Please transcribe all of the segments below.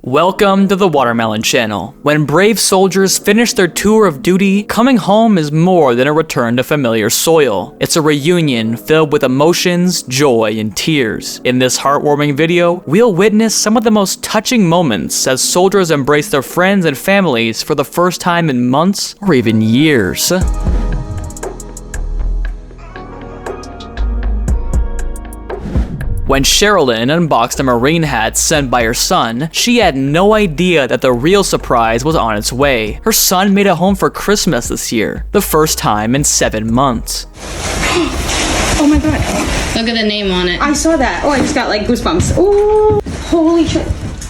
Welcome to the Watermelon Channel. When brave soldiers finish their tour of duty, coming home is more than a return to familiar soil. It's a reunion filled with emotions, joy, and tears. In this heartwarming video, we'll witness some of the most touching moments as soldiers embrace their friends and families for the first time in months or even years. When Sherilyn unboxed a Marine hat sent by her son, she had no idea that the real surprise was on its way. Her son made it home for Christmas this year, the first time in 7 months. Oh my god. Look at the name on it. I saw that. Oh, I just got like goosebumps. Oh, holy shit.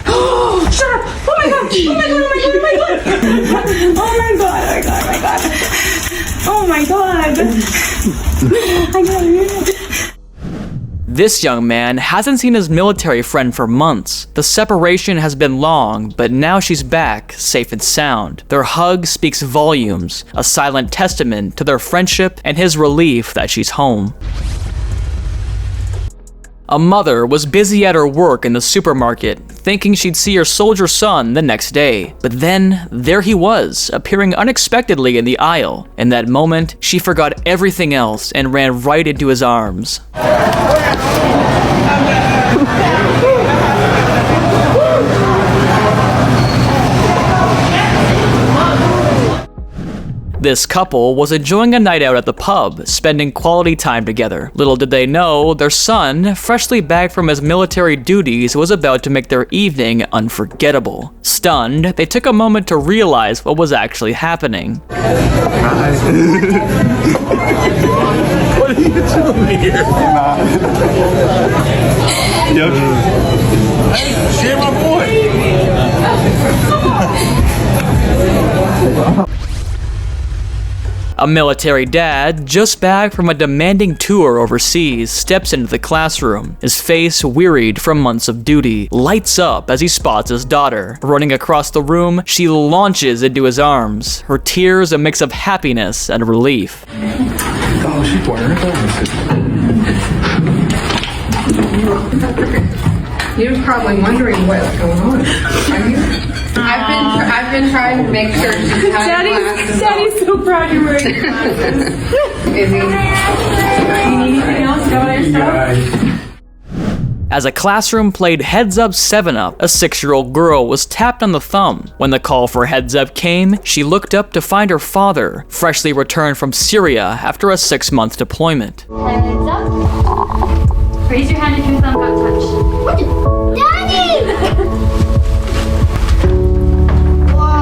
Oh, shut up. Oh my god. Oh my god. Oh my god. Oh my god. Oh my god. Oh my god. I got it. This young man hasn't seen his military friend for months. The separation has been long, but now she's back, safe and sound. Their hug speaks volumes, a silent testament to their friendship and his relief that she's home. A mother was busy at her work in the supermarket, thinking she'd see her soldier son the next day. But then, there he was, appearing unexpectedly in the aisle. In that moment, she forgot everything else and ran right into his arms. This couple was enjoying a night out at the pub, spending quality time together. Little did they know, their son, freshly back from his military duties, was about to make their evening unforgettable. Stunned, they took a moment to realize what was actually happening. What are you doing here? Hey, share my boy. A military dad, just back from a demanding tour overseas, steps into the classroom. His face, wearied from months of duty, lights up as he spots his daughter. Running across the room, she launches into his arms, her tears a mix of happiness and relief. Oh, she's wearing it. You're probably wondering what's going on. Are you? I've been trying to make sure she's had glasses. Daddy's so proud you're wearing glasses. Is he? You need anything else? Got all your stuff? As a classroom played Heads Up 7-Up, a 6-year-old girl was tapped on the thumb. When the call for Heads Up came, she looked up to find her father, freshly returned from Syria after a 6-month deployment. Heads up. Raise your hand if your thumb got touched. Daddy! Why?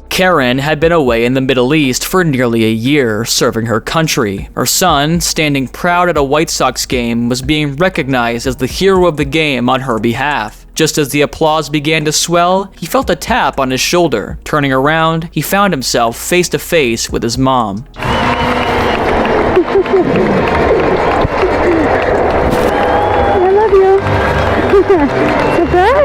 Karen had been away in the Middle East for nearly a year, serving her country. Her son, standing proud at a White Sox game, was being recognized as the hero of the game on her behalf. Just as the applause began to swell, he felt a tap on his shoulder. Turning around, he found himself face to face with his mom. I love you. Surprise!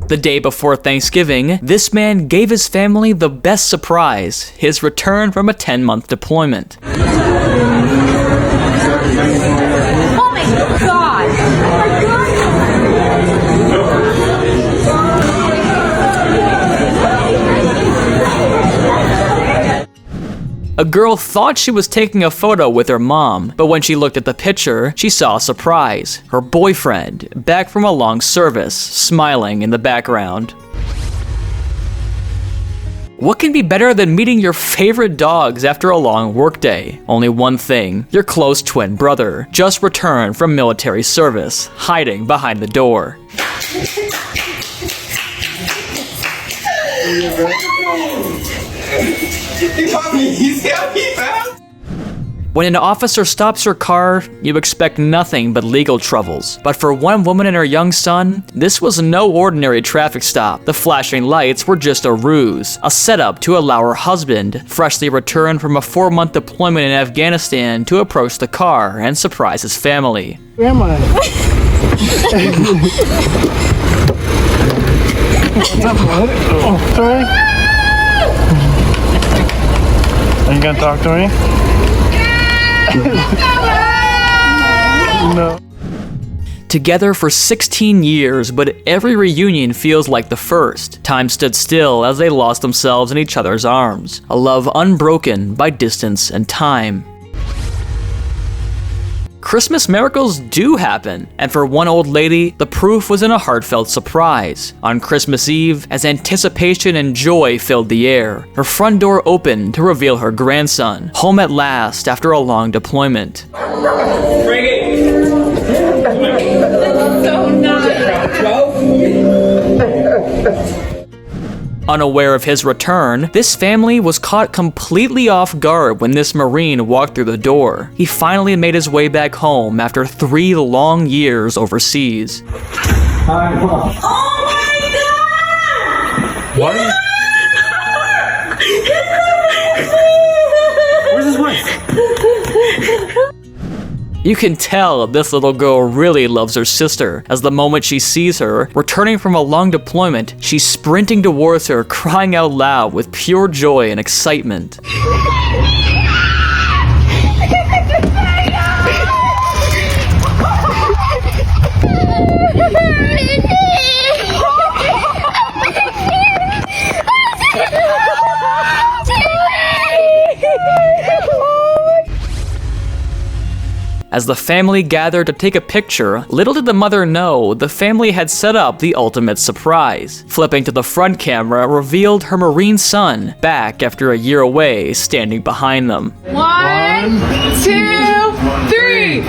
The day before Thanksgiving, this man gave his family the best surprise, his return from a 10-month deployment. Oh my god! Oh my god! A girl thought she was taking a photo with her mom, but when she looked at the picture, she saw a surprise. Her boyfriend, back from a long service, smiling in the background. What can be better than meeting your favorite dogs after a long workday? Only one thing, your close twin brother, just returned from military service, hiding behind the door. When an officer stops her car, you expect nothing but legal troubles. But for one woman and her young son, this was no ordinary traffic stop. The flashing lights were just a ruse, a setup to allow her husband, freshly returned from a 4-month deployment in Afghanistan, to approach the car and surprise his family. Where am I? What's up, bud? Oh, sorry. Are you gonna talk to me? No. Together for 16 years, but every reunion feels like the first. Time stood still as they lost themselves in each other's arms. A love unbroken by distance and time. Christmas miracles do happen, and for one old lady, the proof was in a heartfelt surprise. On Christmas Eve, as anticipation and joy filled the air, her front door opened to reveal her grandson, home at last after a long deployment. Unaware of his return, this family was caught completely off guard when this Marine walked through the door. He finally made his way back home after 3 long years overseas. Hi, Mom. Oh my god! What? Where's his wife? You can tell this little girl really loves her sister, as the moment she sees her, returning from a long deployment, she's sprinting towards her, crying out loud with pure joy and excitement. As the family gathered to take a picture, little did the mother know the family had set up the ultimate surprise. Flipping to the front camera revealed her Marine son, back after a year away, standing behind them. 1, 2, 3.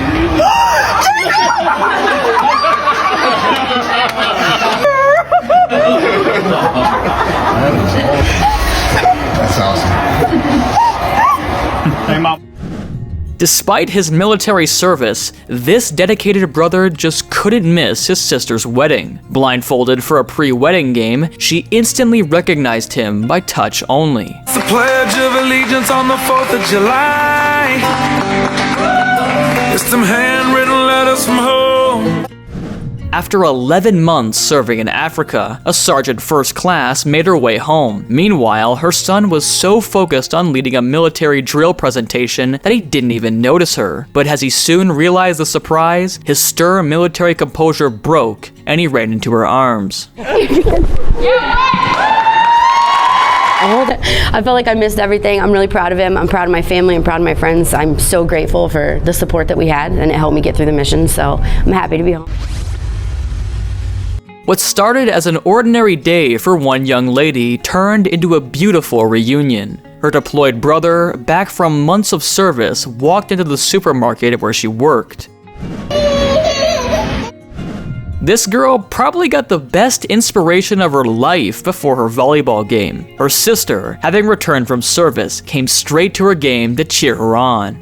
That's awesome. Hey, Mom. Despite his military service, this dedicated brother just couldn't miss his sister's wedding. Blindfolded for a pre-wedding game, she instantly recognized him by touch only. It's the Pledge of Allegiance on the 4th of July. It's them handwritten letters from home. After 11 months serving in Africa, a sergeant first class made her way home. Meanwhile, her son was so focused on leading a military drill presentation that he didn't even notice her. But as he soon realized the surprise, his stern military composure broke and he ran into her arms. I felt like I missed everything. I'm really proud of him. I'm proud of my family. I'm proud of my friends. I'm so grateful for the support that we had, and it helped me get through the mission, so I'm happy to be home. What started as an ordinary day for one young lady turned into a beautiful reunion. Her deployed brother, back from months of service, walked into the supermarket where she worked. This girl probably got the best inspiration of her life before her volleyball game. Her sister, having returned from service, came straight to her game to cheer her on.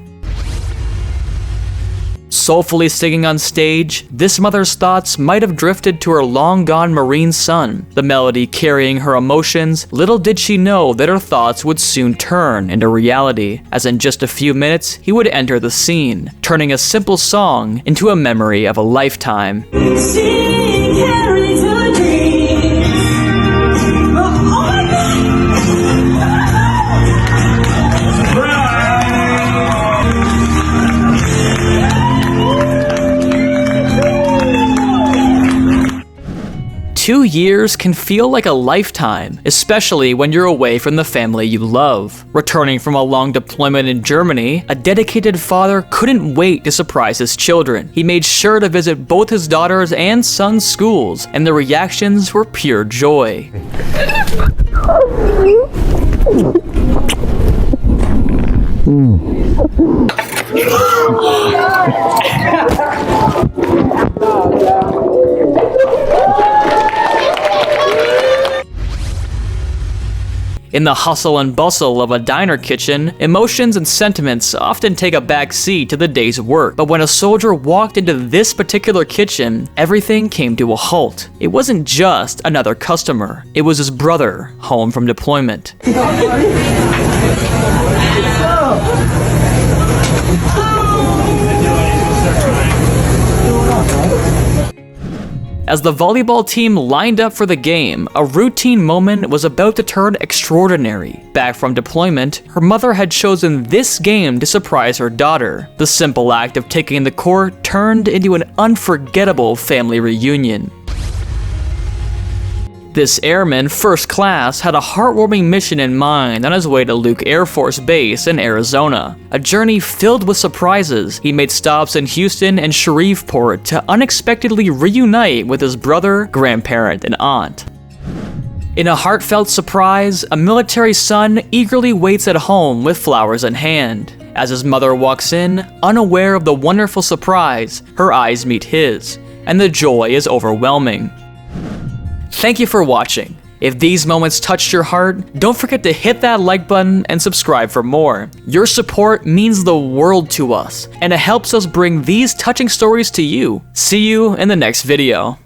Soulfully singing on stage, this mother's thoughts might have drifted to her long-gone Marine son, the melody carrying her emotions. Little did she know that her thoughts would soon turn into reality, as in just a few minutes, he would enter the scene, turning a simple song into a memory of a lifetime. Two years can feel like a lifetime, especially when you're away from the family you love. Returning from a long deployment in Germany, a dedicated father couldn't wait to surprise his children. He made sure to visit both his daughters' and son's schools, and the reactions were pure joy. In the hustle and bustle of a diner kitchen, emotions and sentiments often take a back seat to the day's work. But when a soldier walked into this particular kitchen, everything came to a halt. It wasn't just another customer. It was his brother, home from deployment. As the volleyball team lined up for the game, a routine moment was about to turn extraordinary. Back from deployment, her mother had chosen this game to surprise her daughter. The simple act of taking the court turned into an unforgettable family reunion. This airman, first class, had a heartwarming mission in mind on his way to Luke Air Force Base in Arizona. A journey filled with surprises. He made stops in Houston and Shreveport to unexpectedly reunite with his brother, grandparent, and aunt. In a heartfelt surprise, a military son eagerly waits at home with flowers in hand. As his mother walks in, unaware of the wonderful surprise, her eyes meet his, and the joy is overwhelming. Thank you for watching. If these moments touched your heart, don't forget to hit that like button and subscribe for more. Your support means the world to us, and it helps us bring these touching stories to you. See you in the next video.